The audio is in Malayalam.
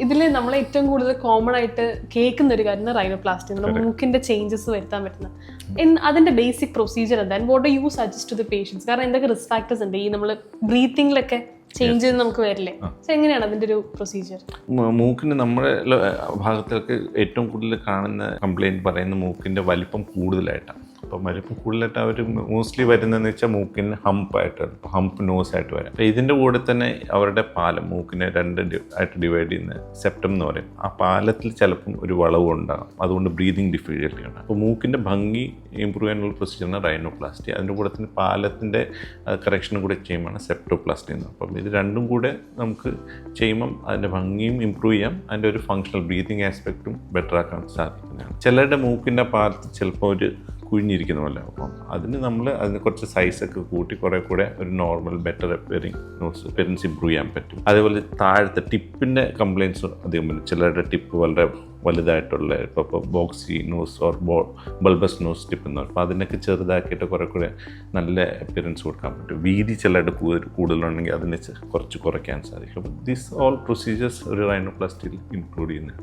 ഇതിൽ നമ്മൾ ഏറ്റവും കൂടുതൽ കോമൺ ആയിട്ട് കേൾക്കുന്ന ഒരു കാര്യം റൈനോപ്ലാസ്റ്റി, നമ്മുടെ മൂക്കിന്റെ ചേഞ്ചസ് വരുത്താൻ പറ്റുന്ന അതിന്റെ ബേസിക് പ്രൊസീജിയർ എന്താ, what do you suggest to the patients? കാരണം എന്തൊക്കെ റിസ്ക് ഫാക്ടേഴ്സ് ഉണ്ട് ഈ നമ്മൾ ബ്രീത്തിങ്ങിലൊക്കെ ചേഞ്ച് നമുക്ക് വരില്ലേ? സോ എങ്ങനെയാണ് അതിന്റെ ഒരു പ്രൊസീജിയർ? മൂക്കിന് നമ്മുടെ ഭാഗത്തൊക്കെ ഏറ്റവും കൂടുതൽ കാണുന്ന കംപ്ലൈൻറ്റ് പറയുന്ന മൂക്കിന്റെ വലിപ്പം കൂടുതലായിട്ടാണ്. അപ്പം വലിപ്പം കൂടുതലായിട്ട് അവർ മോസ്റ്റ്ലി വരുന്നതെന്ന് വെച്ചാൽ മൂക്കിന് ഹംപ് നോസായിട്ട് വരാം. അപ്പോൾ ഇതിൻ്റെ കൂടെ തന്നെ അവരുടെ പാലം മൂക്കിനെ ആയിട്ട് ഡിവൈഡ് ചെയ്യുന്ന സെപ്റ്റം എന്ന് പറയും. ആ പാലത്തിൽ ചിലപ്പം ഒരു വളവ് ഉണ്ടാകും, അതുകൊണ്ട് ബ്രീതിങ് ഡിഫിക്കൽറ്റി ഉണ്ടാകും. അപ്പോൾ മൂക്കിൻ്റെ ഭംഗി ഇമ്പ്രൂവ് ചെയ്യാനുള്ള പ്രൊസീജിയറാണ് റൈനോപ്ലാസ്റ്റി. അതിൻ്റെ കൂടെ തന്നെ പാലത്തിൻ്റെ കറക്ഷനും കൂടെ ചെയ്യുമ്പോൾ സെപ്റ്റോപ്ലാസ്റ്റി എന്ന്. അപ്പം ഇത് രണ്ടും കൂടെ നമുക്ക് ചെയ്യുമ്പം അതിൻ്റെ ഭംഗിയും ഇമ്പ്രൂവ് ചെയ്യാം, അതിൻ്റെ ഒരു ഫങ്ഷണൽ ബ്രീതിങ് ആസ്പെക്റ്റും ബെറ്റർ ആക്കാൻ സാധിക്കുന്നതാണ്. ചിലരുടെ മൂക്കിൻ്റെ പാലത്ത് ചിലപ്പോൾ ഒരു കുഴിഞ്ഞിരിക്കുന്ന പോലെ. അപ്പം അതിന് കുറച്ച് സൈസൊക്കെ കൂട്ടി കുറേ കൂടെ ഒരു നോർമൽ ബെറ്റർ അപ്പിയറൻസ് ഇമ്പ്രൂവ് ചെയ്യാൻ പറ്റും. അതേപോലെ താഴത്തെ ടിപ്പിൻ്റെ കംപ്ലയിൻസ് അധികം വരും. ചിലരുടെ ടിപ്പ് വളരെ വലുതായിട്ടുള്ള ഇപ്പോൾ boxy nose or bulbous nose tip എന്ന് പറയും. അപ്പോൾ അതിനൊക്കെ ചെറുതാക്കിയിട്ട് കുറേ കൂടെ നല്ല അപ്പിയറൻസ് കൊടുക്കാൻ പറ്റും. വീതി ചിലരുടെ കൂടുതലുണ്ടെങ്കിൽ അതിനെ കുറച്ച് കുറയ്ക്കാൻ സാധിക്കും. അപ്പോൾ ദീസ് ഓൾ പ്രൊസീജിയേഴ്സ് ഒരു റൈനോപ്ലാസ്റ്റിയിൽ ഇൻക്ലൂഡ് ചെയ്യുന്നത്.